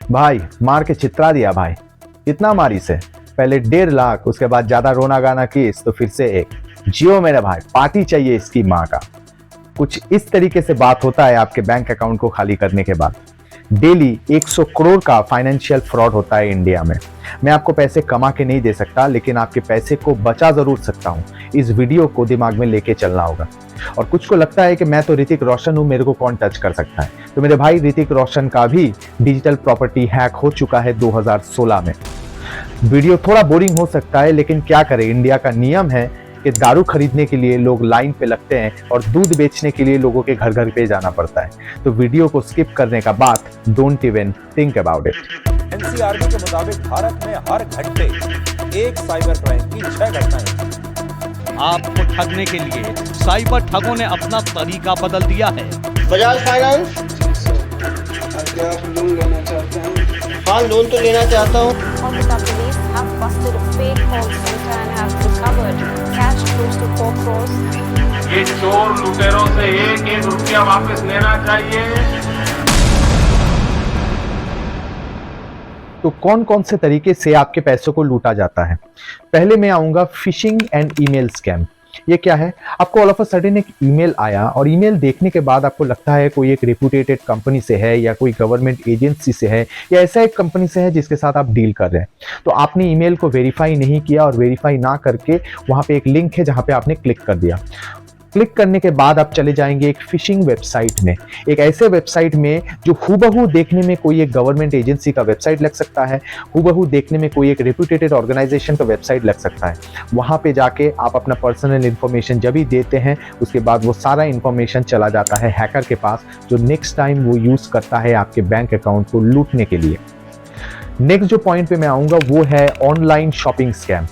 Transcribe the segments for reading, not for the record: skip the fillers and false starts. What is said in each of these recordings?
भाई मार के चित्रा दिया भाई, कितना मारी से, पहले 1.5 लाख, उसके बाद ज्यादा रोना गाना किस तो फिर से एक। जियो मेरे भाई, पार्टी चाहिए इसकी माँ का। कुछ इस तरीके से बात होता है आपके बैंक अकाउंट को खाली करने के बाद। डेली 100 करोड़ का फाइनेंशियल फ्रॉड होता है इंडिया में। मैं आपको पैसे कमा के नहीं दे सकता, लेकिन आपके पैसे को बचा जरूर सकता हूँ। इस वीडियो को दिमाग में लेके चलना होगा। और कुछ को लगता है कि मैं तो ऋतिक रोशन हूँ, मेरे को कौन टच कर सकता है। तो मेरे भाई ऋतिक रोशन का भी डिजिटल प्रॉपर्टी हैक हो चुका है 2016 में। वीडियो थोड़ा बोरिंग हो सकता है, लेकिन क्या करें, इंडिया का नियम है कि दारू खरीदने के लिए लोग लाइन पे लगते हैं और दूध बेचने के लिए लोगों के घर घर पे जाना पड़ता है। तो वीडियो को स्किप करने का बात, don't even think about it. NCRB के मुताबिक भारत में हर घंटे एक साइबर क्राइम की 6 घटनाएं। आपको ठगने के लिए साइबर ठगों ने अपना तरीका बदल दिया है। बजाज फाइनेंस, क्या आप लोन लेना चाहते हैं? हाँ लोन तो लेना चाहता हूँ। Kolkata police have busted a fake call center and have recovered cash close to 4 crores. ये चोर लुटेरों से एक एक रुपया वापस लेना चाहिए। तो कौन कौन से तरीके से आपके पैसों को लूटा जाता है। पहले मैं आऊंगा फिशिंग एंड ईमेल स्कैम। ये क्या है, आपको ऑल ऑफ अ सडन एक ईमेल आया और ईमेल देखने के बाद आपको लगता है कोई एक रेपुटेटेड कंपनी से है या कोई गवर्नमेंट एजेंसी से है या ऐसा एक कंपनी से है जिसके साथ आप डील कर रहे हैं। तो आपने ईमेल को वेरीफाई नहीं किया और वेरीफाई ना करके वहां पे एक लिंक है जहां पे आपने क्लिक कर दिया। क्लिक करने के बाद आप चले जाएंगे एक फिशिंग वेबसाइट में, एक ऐसे वेबसाइट में जो हूबहू देखने में कोई एक गवर्नमेंट एजेंसी का वेबसाइट लग सकता है, हूबहू देखने में कोई एक रेपुटेटेड ऑर्गेनाइजेशन का वेबसाइट लग सकता है। वहां पे जाके आप अपना पर्सनल इंफॉर्मेशन जब भी देते हैं, उसके बाद वो सारा इंफॉर्मेशन चला जाता है हैकर के पास, जो नेक्स्ट टाइम वो यूज करता है आपके बैंक अकाउंट को लूटने के लिए। नेक्स्ट जो पॉइंट पे मैं आऊंगा वो है ऑनलाइन शॉपिंग स्कैम।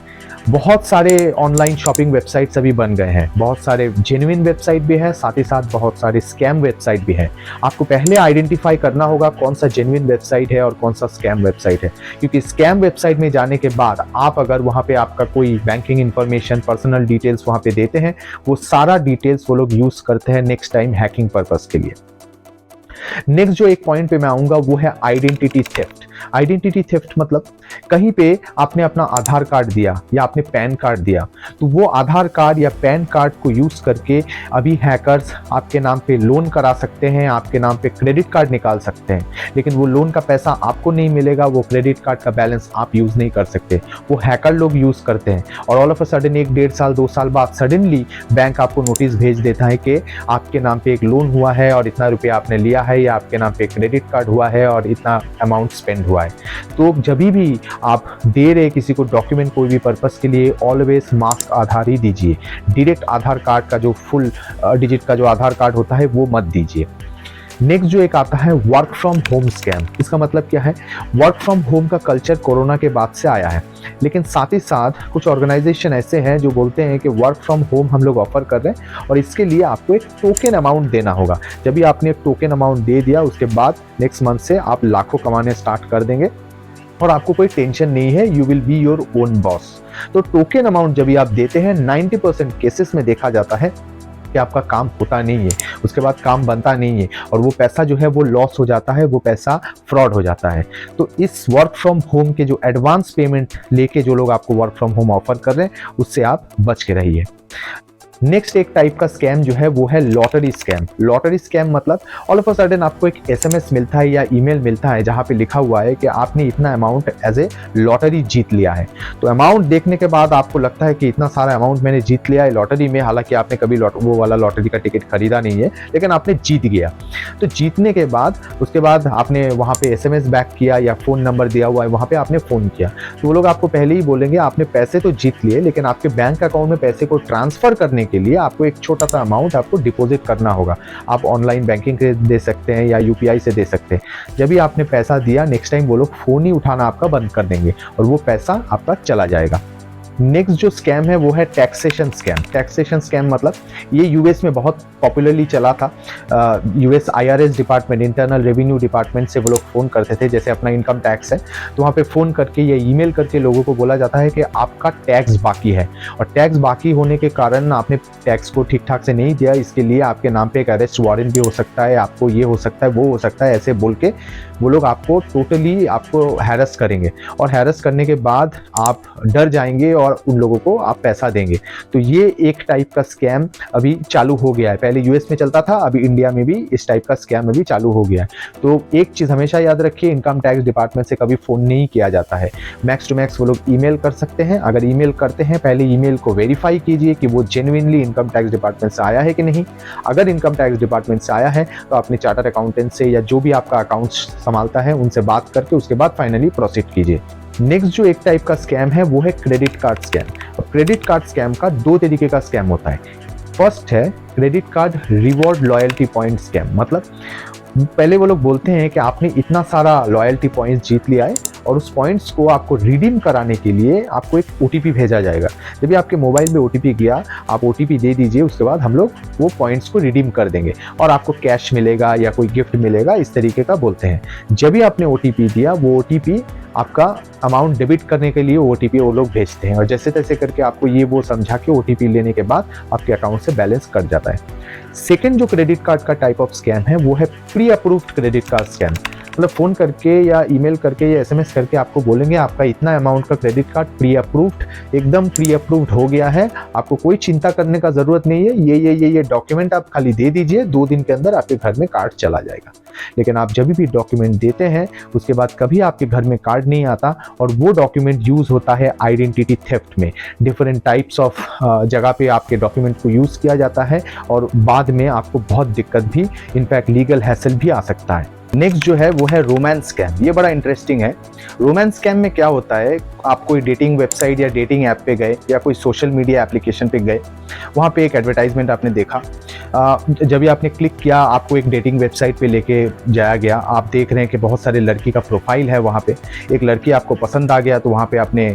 बहुत सारे ऑनलाइन शॉपिंग वेबसाइट्स अभी बन गए हैं, बहुत सारे जेन्युइन वेबसाइट भी है, साथ ही साथ बहुत सारे स्कैम वेबसाइट भी है। आपको पहले आइडेंटिफाई करना होगा कौन सा जेन्युइन वेबसाइट है और कौन सा स्कैम वेबसाइट है, क्योंकि स्कैम वेबसाइट में जाने के बाद आप अगर वहाँ पे आपका कोई बैंकिंग इन्फॉर्मेशन, पर्सनल डिटेल्स वहाँ पे देते हैं, वो सारा डिटेल्स वो लोग यूज करते हैं नेक्स्ट टाइम हैकिंग पर्पस के लिए। नेक्स्ट जो एक पॉइंट पे मैं आऊंगा वो है आइडेंटिटी थेफ्ट। आइडेंटिटी थेफ्ट मतलब कहीं पे आपने अपना आधार कार्ड दिया या आपने पैन कार्ड दिया, तो वो आधार कार्ड या पैन कार्ड को यूज करके अभी हैकर्स आपके नाम पे लोन करा सकते हैं, आपके नाम पे क्रेडिट कार्ड निकाल सकते हैं, लेकिन वो लोन का पैसा आपको नहीं मिलेगा, वो क्रेडिट कार्ड का बैलेंस आप यूज नहीं कर सकते, वो हैकर लोग यूज करते हैं। और ऑल ऑफ अ सडन 1-1.5 साल 2 साल बाद सडनली बैंक आपको नोटिस भेज देता है कि आपके नाम पे एक लोन हुआ है और इतना रुपया आपने लिया है, या आपके नाम पे क्रेडिट कार्ड हुआ है और इतना अमाउंट स्पेंड हुआ है। तो जब भी आप दे रहे किसी को डॉक्यूमेंट कोई भी पर्पस के लिए, ऑलवेज मास्क आधार ही दीजिए। डायरेक्ट आधार कार्ड का जो फुल डिजिट का जो आधार कार्ड होता है वो मत दीजिए। नेक्स्ट जो एक आता है वर्क फ्रॉम होम स्कैम। इसका मतलब क्या है, वर्क फ्रॉम होम का कल्चर कोरोना के बाद से आया है, लेकिन साथ ही साथ कुछ ऑर्गेनाइजेशन ऐसे हैं जो बोलते हैं कि वर्क फ्रॉम होम हम लोग ऑफर कर रहे हैं और इसके लिए आपको एक टोकन अमाउंट देना होगा। जब भी आपने एक टोकन अमाउंट दे दिया, उसके बाद नेक्स्ट मंथ से आप लाखों कमाने स्टार्ट कर देंगे और आपको कोई टेंशन नहीं है, you will be your own boss. तो टोकन अमाउंट जब भी आप देते हैं, 90% केसेस में देखा जाता है कि आपका काम होता नहीं है, उसके बाद काम बनता नहीं है और वो पैसा जो है वो लॉस हो जाता है, वो पैसा फ्रॉड हो जाता है। तो इस वर्क फ्रॉम होम के जो एडवांस पेमेंट लेके जो लोग आपको वर्क फ्रॉम होम ऑफर कर रहे हैं, उससे आप बच के रहिए। नेक्स्ट एक टाइप का स्कैम जो है वो है लॉटरी स्कैम। लॉटरी स्कैम मतलब ऑल ऑफ अ सडन आपको एक एसएमएस मिलता है या ईमेल मिलता है जहां पे लिखा हुआ है कि आपने इतना अमाउंट एज ए लॉटरी जीत लिया है। तो अमाउंट देखने के बाद आपको लगता है कि इतना सारा अमाउंट मैंने जीत लिया है लॉटरी में, हालांकि आपने कभी वो वाला लॉटरी का टिकट खरीदा नहीं है, लेकिन आपने जीत गया। तो जीतने के बाद उसके बाद आपने वहाँ पे एसएमएस बैक किया या फ़ोन नंबर दिया हुआ है वहाँ पे आपने फ़ोन किया, तो वो लोग आपको पहले ही बोलेंगे आपने पैसे तो जीत लिए, लेकिन आपके बैंक अकाउंट में पैसे को ट्रांसफ़र करने के लिए आपको एक छोटा सा अमाउंट आपको डिपॉजिट करना होगा। आप ऑनलाइन बैंकिंग से दे सकते हैं या यूपीआई से दे सकते हैं। जब भी आपने पैसा दिया, नेक्स्ट टाइम वो लोग फ़ोन ही उठाना आपका बंद कर देंगे और वो पैसा आपका चला जाएगा। नेक्स्ट जो स्कैम है वो है टैक्सेशन स्कैम। टैक्सेशन स्कैम मतलब ये यूएस में बहुत पॉपुलरली चला था। US IRS department, internal revenue department से वो लोग फ़ोन करते थे, जैसे अपना इनकम टैक्स है तो वहाँ पे फ़ोन करके या ईमेल करके लोगों को बोला जाता है कि आपका टैक्स बाकी है और टैक्स बाकी होने के कारण आपने टैक्स को ठीक ठाक से नहीं दिया, इसके लिए आपके नाम पे एक अरेस्ट वारंट भी हो सकता है, आपको ये हो सकता है, वो हो सकता है, ऐसे बोल के वो लोग आपको टोटली आपको हैरेस करेंगे और हैरेस करने के बाद आप डर जाएंगे और उन लोगों को आप पैसा देंगे। तो ये एक टाइप का स्कैम अभी चालू हो गया है। पहले यूएस में चलता था, अभी इंडिया में भी इस टाइप का स्कैम अभी चालू हो गया है। तो एक चीज़ हमेशा याद रखिए, इनकम टैक्स डिपार्टमेंट से कभी फ़ोन नहीं किया जाता है। मैक्स टू मैक्स वो लोग ईमेल कर सकते हैं। अगर ईमेल करते हैं, पहले ईमेल को वेरीफाई कीजिए कि वो जेन्युइनली इनकम टैक्स डिपार्टमेंट से आया है कि नहीं। अगर इनकम टैक्स डिपार्टमेंट से आया है तो अपने चार्टर्ड अकाउंटेंट से या जो भी आपका अकाउंट संभालता है उनसे बात करके उसके बाद फाइनली प्रोसीड कीजिए। नेक्स्ट जो एक टाइप का स्कैम है वो है क्रेडिट कार्ड स्कैम। अब क्रेडिट कार्ड स्कैम का दो तरीके का स्कैम होता है। फर्स्ट है credit card reward loyalty point scam. मतलब पहले वो लोग बोलते हैं कि आपने इतना सारा लॉयल्टी पॉइंट्स जीत लिया है और उस पॉइंट्स को आपको रिडीम कराने के लिए आपको एक ओटीपी भेजा जाएगा। जब भी आपके मोबाइल में ओटीपी गया, आप ओटीपी दे दीजिए, उसके बाद हम लोग वो पॉइंट्स को रिडीम कर देंगे और आपको कैश मिलेगा या कोई गिफ्ट मिलेगा, इस तरीके का बोलते हैं। जब भी आपने ओटीपी दिया, वो ओटीपी आपका अमाउंट डेबिट करने के लिए ओटीपी वो लोग भेजते हैं और जैसे तैसे करके आपको ये वो समझा के ओटीपी लेने के बाद आपके अकाउंट से बैलेंस कट जाता है। सेकंड जो क्रेडिट कार्ड का टाइप ऑफ स्कैम है वो है pre approved credit card scam. मतलब फ़ोन करके या ईमेल करके या एसएमएस करके आपको बोलेंगे आपका इतना अमाउंट का क्रेडिट कार्ड प्री अप्रूव्ड, एकदम प्री अप्रूव्ड हो गया है, आपको कोई चिंता करने का ज़रूरत नहीं है, ये डॉक्यूमेंट आप खाली दे दीजिए, 2 दिन के अंदर आपके घर में कार्ड चला जाएगा। लेकिन आप जब भी डॉक्यूमेंट देते हैं उसके बाद कभी आपके घर में कार्ड नहीं आता और वो डॉक्यूमेंट यूज़ होता है आइडेंटिटी थेफ्ट में। डिफरेंट टाइप्स ऑफ जगह पे आपके डॉक्यूमेंट को यूज़ किया जाता है और बाद में आपको बहुत दिक्कत भी, इनफैक्ट लीगल हैसल भी आ सकता है। नेक्स्ट जो है वो है रोमांस स्कैम। ये बड़ा इंटरेस्टिंग है। रोमांस स्कैम में क्या होता है, आप कोई डेटिंग वेबसाइट या डेटिंग ऐप पे गए या कोई सोशल मीडिया एप्लीकेशन पे गए, वहाँ पे एक एडवर्टाइजमेंट आपने देखा, जब भी आपने क्लिक किया आपको एक डेटिंग वेबसाइट पे लेके जाया गया। आप देख रहे हैं कि बहुत सारे लड़की का प्रोफाइल है, वहाँ पे एक लड़की आपको पसंद आ गया तो वहाँ पे आपने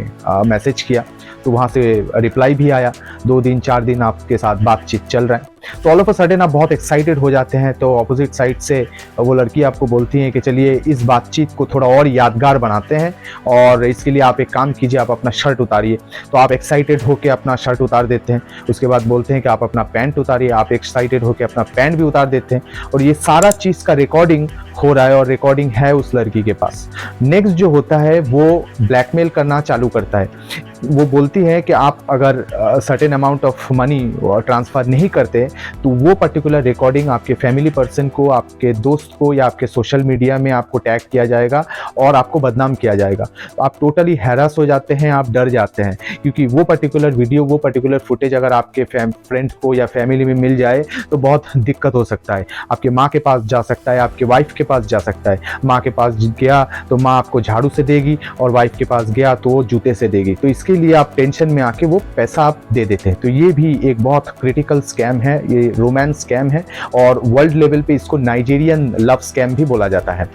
मैसेज किया, तो वहाँ से रिप्लाई भी आया। 2 दिन 4 दिन आपके साथ बातचीत चल रहा है, तो ऑल ऑफ अ सडन आप बहुत एक्साइटेड हो जाते हैं। तो ऑपोजिट साइड से वो लड़की आपको बोलती है कि चलिए इस बातचीत को थोड़ा और यादगार बनाते हैं और इसके लिए आप एक काम कीजिए, आप अपना शर्ट उतारिए। तो आप एक्साइटेड होकर अपना शर्ट उतार देते हैं। उसके बाद बोलते हैं कि आप अपना पैंट उतारिए, आप एक्साइटेड होकर अपना पैंट भी उतार देते हैं और ये सारा चीज़ का रिकॉर्डिंग हो रहा है और रिकॉर्डिंग है उस लड़की के पास। नेक्स्ट जो होता है वो ब्लैकमेल करना चालू करता है। वो बोलती है कि आप अगर certain amount of money transfer नहीं करते तो वो पर्टिकुलर रिकॉर्डिंग आपके फैमिली पर्सन को, आपके दोस्त को या आपके सोशल मीडिया में आपको टैग किया जाएगा और आपको बदनाम किया जाएगा। तो आप टोटली हैरास हो जाते हैं, आप डर जाते हैं, क्योंकि वो पर्टिकुलर वीडियो, वो पर्टिकुलर फुटेज अगर आपके फ्रेंड को या फैमिली में मिल जाए तो बहुत दिक्कत हो सकता है। आपके माँ के पास जा सकता है, आपके वाइफ के पास जा सकता है। माँ के पास गया तो माँ आपको झाड़ू से देगी और वाइफ के पास गया तो वो जूते से देगी। तो इसके लिए आप टेंशन में आके वो पैसा आप दे देते हैं। तो ये भी एक बहुत क्रिटिकल स्कैम है, ये रोमांस स्कैम है और वर्ल्ड लेवल पे इसको नाइजीरियन लव स्कैम भी बोला जाता है।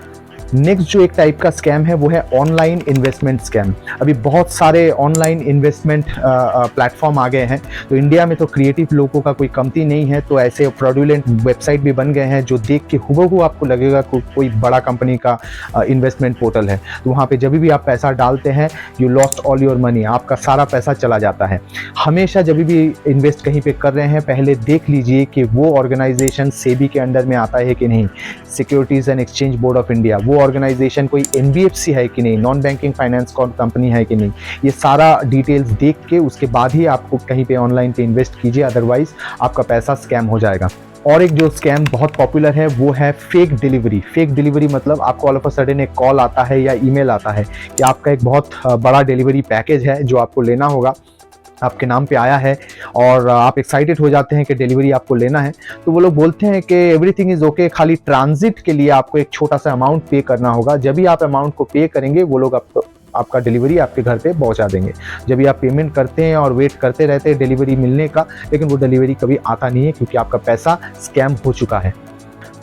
नेक्स्ट जो एक टाइप का स्कैम है वो है ऑनलाइन इन्वेस्टमेंट स्कैम। अभी बहुत सारे ऑनलाइन इन्वेस्टमेंट प्लेटफॉर्म आ गए हैं, तो इंडिया में तो क्रिएटिव लोगों का कोई कमती नहीं है। तो ऐसे फ्रॉडुलेंट वेबसाइट भी बन गए हैं जो देख के हुबहू आपको लगेगा कोई बड़ा कंपनी का इन्वेस्टमेंट पोर्टल है। तो वहाँ पे जब भी आप पैसा डालते हैं, you lost all your money, आपका सारा पैसा चला जाता है। हमेशा जब भी इन्वेस्ट कहीं पे कर रहे हैं पहले देख लीजिए कि वो ऑर्गेनाइजेशन सेबी के अंडर में आता है कि नहीं, securities and exchange board of India, वो ऑर्गेनाइजेशन कोई एनबीएफसी है कि नहीं, नॉन बैंकिंग फाइनेंस कंपनी है कि नहीं। ये सारा डिटेल्स देख के उसके बाद ही आपको कहीं पे ऑनलाइन पे इन्वेस्ट कीजिए, अदरवाइज आपका पैसा स्कैम हो जाएगा। और एक जो स्कैम बहुत पॉपुलर है वो है फेक डिलीवरी। फेक डिलीवरी मतलब आपको ऑल ऑफ अ सडन एक कॉल आता है या ईमेल आता है कि आपका एक बहुत बड़ा डिलीवरी पैकेज है जो आपको लेना होगा, आपके नाम पे आया है और आप एक्साइटेड हो जाते हैं कि डिलीवरी आपको लेना है। तो वो लोग बोलते हैं कि एवरीथिंग इज़ ओके, खाली ट्रांजिट के लिए आपको एक छोटा सा अमाउंट पे करना होगा। जब भी आप अमाउंट को पे करेंगे वो लोग आपका डिलीवरी आपके घर पे पहुंचा देंगे। जब भी आप पेमेंट करते हैं और वेट करते रहते हैं डिलीवरी मिलने का, लेकिन वो डिलीवरी कभी आता नहीं है क्योंकि आपका पैसा स्कैम हो चुका है।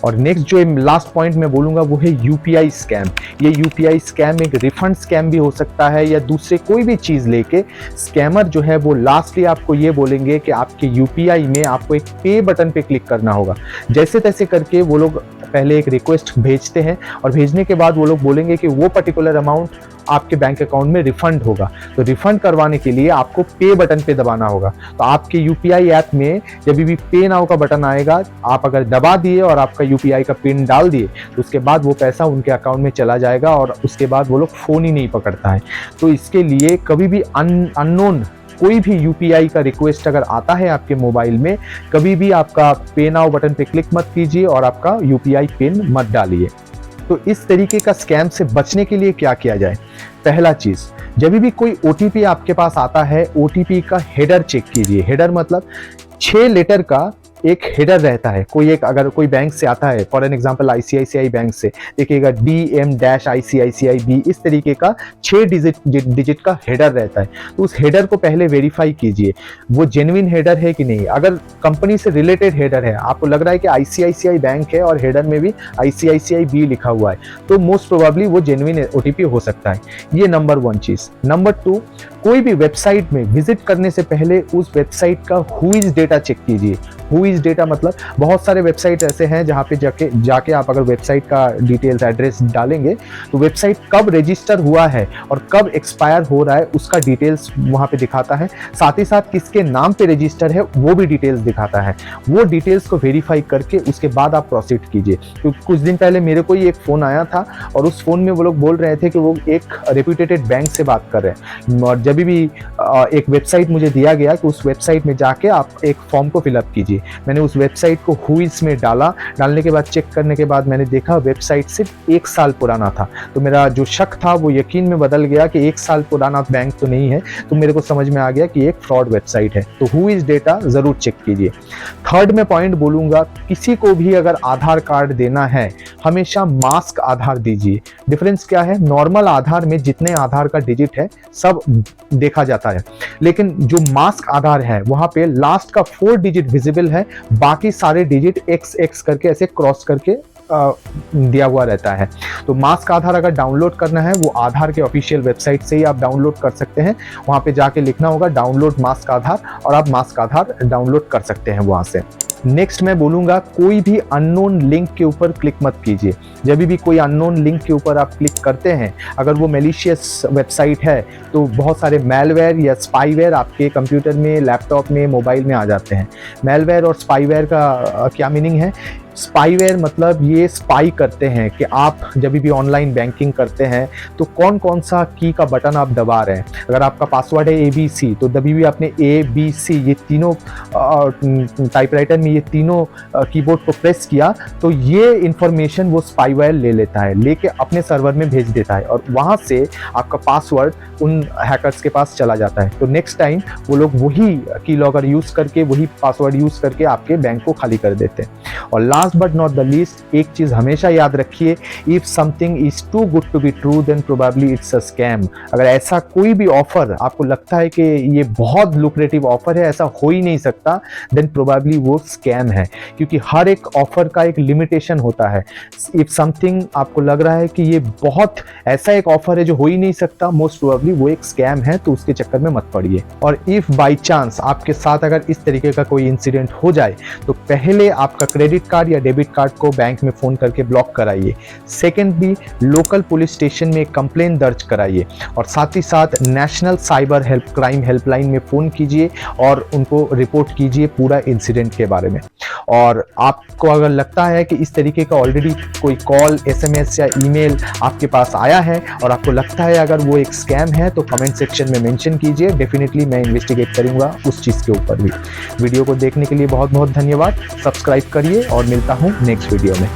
और नेक्स्ट जो लास्ट पॉइंट मैं बोलूँगा वो है यूपीआई स्कैम। ये यूपीआई स्कैम एक रिफंड स्कैम भी हो सकता है या दूसरे कोई भी चीज़ लेके स्कैमर जो है वो लास्टली आपको ये बोलेंगे कि आपके यूपीआई में आपको एक पे बटन पे क्लिक करना होगा। जैसे तैसे करके वो लोग पहले एक रिक्वेस्ट भेजते हैं और भेजने के बाद वो लोग बोलेंगे कि वो पर्टिकुलर अमाउंट आपके बैंक अकाउंट में रिफंड होगा। तो रिफंड करवाने के लिए आपको पे बटन पे दबाना होगा। तो आपके यूपीआई ऐप में जब भी पे नाउ का बटन आएगा, आप अगर दबा दिए और आपका यूपीआई का पिन डाल दिए तो उसके बाद वो पैसा उनके अकाउंट में चला जाएगा और उसके बाद वो लोग फ़ोन ही नहीं पकड़ता है। तो इसके लिए कभी भी अननोन कोई भी यूपीआई का रिक्वेस्ट अगर आता है आपके मोबाइल में, कभी भी आपका पे नाउ बटन पे क्लिक मत कीजिए और आपका यूपीआई पिन मत डालिए। तो इस तरीके का स्कैम से बचने के लिए क्या किया जाए? पहला चीज़, जब भी कोई ओटीपी आपके पास आता है, ओटीपी का हेडर चेक कीजिए। हेडर मतलब 6 लेटर का एक हेडर रहता है। कोई एक अगर कोई बैंक से आता है, for an example ICICI bank से, देखिएगा DM-ICICIB, इस तरीके का 6 डिजिट का हेडर रहता है। तो उस हेडर को पहले वेरीफाई कीजिए, वो जेन्युइन हेडर है कि नहीं। अगर कंपनी से रिलेटेड हेडर है, आपको लग रहा है कि आईसीआईसीआई बैंक है और हेडर में भी ICICIB लिखा हुआ है, तो मोस्ट प्रोबेबली वो जेन्युइन ओटीपी हो सकता है। ये नंबर 1 चीज़। नंबर 2, कोई भी वेबसाइट में विजिट करने से पहले उस वेबसाइट का हु इज डेटा चेक कीजिए। हु इज डेटा मतलब बहुत सारे वेबसाइट ऐसे हैं जहाँ पे जाके आप अगर वेबसाइट का डिटेल्स एड्रेस डालेंगे तो वेबसाइट कब रजिस्टर हुआ है और कब एक्सपायर हो रहा है उसका डिटेल्स वहाँ पे दिखाता है। साथ ही साथ किसके नाम पे रजिस्टर है वो भी डिटेल्स दिखाता है। वो डिटेल्स को वेरीफाई करके उसके बाद आप प्रोसीड कीजिए। तो कुछ दिन पहले मेरे को ही एक फ़ोन आया था और उस फ़ोन में वो लोग बोल रहे थे कि वो एक रेप्यूटेड बैंक से बात कर रहे हैं, और जब भी एक वेबसाइट मुझे दिया गया कि उस वेबसाइट में जाके आप एक फॉर्म को फिलअप कीजिए। मैंने उस वेबसाइट को हु इज में डालने के बाद चेक करने के बाद मैंने देखा वेबसाइट सिर्फ 1 साल पुराना था। तो मेरा जो शक था वो यकीन में बदल गया कि 1 साल पुराना बैंक तो नहीं है। तो मेरे को समझ में आ गया कि एक फ्रॉड वेबसाइट है। तो हु इज डेटा ज़रूर चेक कीजिए। थर्ड में पॉइंट बोलूँगा, किसी को भी अगर आधार कार्ड देना है हमेशा मास्क आधार दीजिए। डिफरेंस क्या है? नॉर्मल आधार में जितने आधार का डिजिट है सब देखा जाता है, लेकिन जो मास्क आधार है वहाँ पे लास्ट का 4 डिजिट विजिबल है, बाकी सारे डिजिट XX करके ऐसे क्रॉस करके दिया हुआ रहता है। तो मास्क आधार अगर डाउनलोड करना है वो आधार के ऑफिशियल वेबसाइट से ही आप डाउनलोड कर सकते हैं। वहाँ पे जाके लिखना होगा डाउनलोड मास्क आधार और आप मास्क आधार डाउनलोड कर सकते हैं वहाँ से। नेक्स्ट मैं बोलूँगा, कोई भी अननोन लिंक के ऊपर क्लिक मत कीजिए। जब भी कोई अननोन लिंक के ऊपर आप क्लिक करते हैं, अगर वो मैलिशियस वेबसाइट है तो बहुत सारे मैलवेयर या स्पाईवेयर आपके कंप्यूटर में, लैपटॉप में, मोबाइल में आ जाते हैं। मैलवेयर और स्पाईवेयर का क्या मीनिंग है? स्पाईवेयर मतलब ये स्पाई करते हैं कि आप जब भी ऑनलाइन बैंकिंग करते हैं तो कौन कौन सा की का बटन आप दबा रहे हैं। अगर आपका पासवर्ड है ABC तो जब भी आपने ABC ये तीनों टाइपराइटर में ये तीनों कीबोर्ड को प्रेस किया तो ये इंफॉर्मेशन वो स्पाईवेयर ले लेता है, लेके अपने सर्वर में भेज देता है और वहाँ से आपका पासवर्ड उन हैकर्स के पास चला जाता है। तो नेक्स्ट टाइम वो लोग वही की लॉगर यूज़ करके, वही पासवर्ड यूज़ करके आपके बैंक को खाली कर देते हैं। और last but not the least, एक चीज़ हमेशा याद रखिए, if something is too good to be true then probably it's a scam. अगर ऐसा कोई भी ऑफर आपको लगता है कि ये बहुत लुक्रेटिव ऑफर है, ऐसा हो ही नहीं सकता, देन प्रोबेबली वो स्कैम है, क्योंकि हर एक ऑफर का एक लिमिटेशन होता है। इफ़ समथिंग आपको लग रहा है कि ये बहुत ऐसा एक ऑफर है जो हो ही नहीं सकता, मोस्ट प्रोबेबली वो एक स्कैम है, तो उसके चक्कर में मत पड़िए। और इफ़ बाई चांस आपके साथ अगर इस तरीके का कोई इंसिडेंट हो जाए तो पहले आपका क्रेडिट कार्ड या डेबिट कार्ड को बैंक में फ़ोन करके ब्लॉक कराइए। सेकंड भी लोकल पुलिस स्टेशन में कंप्लेंट दर्ज कराइए और साथ ही साथ नेशनल साइबर क्राइम हेल्पलाइन में फ़ोन कीजिए और उनको रिपोर्ट कीजिए पूरा इंसिडेंट के बारे में। और आपको अगर लगता है कि इस तरीके का ऑलरेडी कोई कॉल, SMS या ईमेल आपके पास आया है और आपको लगता है अगर वो एक स्कैम है तो कमेंट सेक्शन में मेंशन कीजिए। डेफिनेटली मैं इन्वेस्टिगेट करूंगा उस चीज़ के ऊपर भी। वीडियो को देखने के लिए बहुत बहुत धन्यवाद। सब्सक्राइब करिए और मिलता हूँ नेक्स्ट वीडियो में।